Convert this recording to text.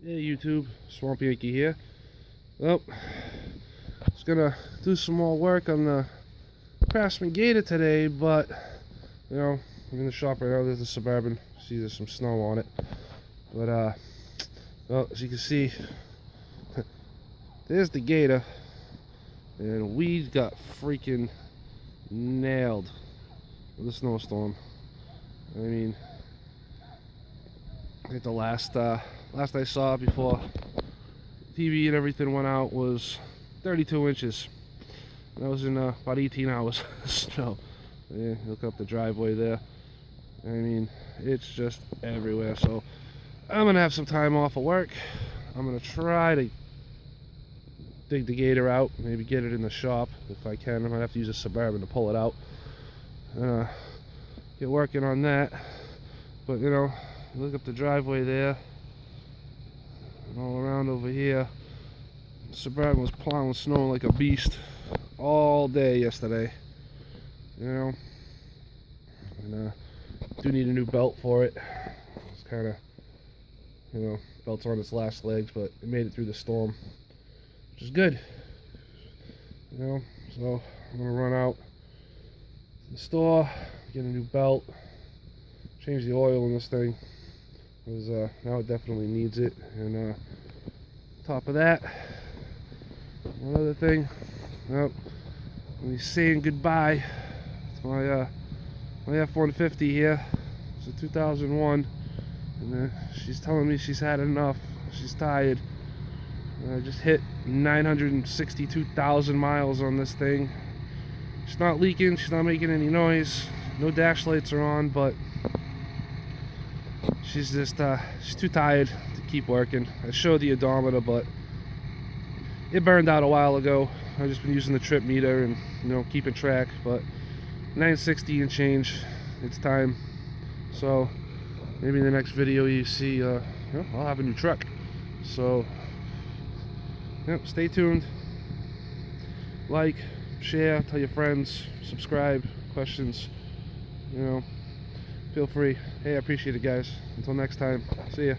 Hey YouTube, Swamp Yankee here. Well, I was gonna do some more work on the Craftsman Gator today, but I'm in the shop right now. There's a Suburban. See, there's some snow on it, but well, as you can see, there's the Gator, and we got freaking nailed with the snowstorm. I mean, I think the last I saw before TV and everything went out was 32 inches. That was in about 18 hours. So, yeah, look up the driveway there. I mean, it's just everywhere. So, I'm gonna have some time off of work. I'm gonna try to dig the Gator out, maybe get it in the shop if I can. I might have to use a Suburban to pull it out. Get working on that. But look up the driveway there. And all around over here. Suburban was plowing snow like a beast all day yesterday. And do need a new belt for it. It's kind of, belt's on its last legs, but it made it through the storm, which is good. So I'm gonna run out to the store, get a new belt, change the oil in this thing, because now it definitely needs it. And top of that, another thing, well, I'm saying goodbye to my F-150 here. It's a 2001, and she's telling me she's had enough. She's tired. I just hit 962,000 miles on this thing. She's not leaking. She's not making any noise. No dash lights are on, but she's just she's too tired to keep working. I showed the odometer, but it burned out a while ago. I've just been using the trip meter and keeping track, but 960 and change, it's time. So maybe in the next video you see I'll have a new truck. So stay tuned, like, share, tell your friends, subscribe, questions, feel free. Hey, I appreciate it, guys. Until next time, see ya.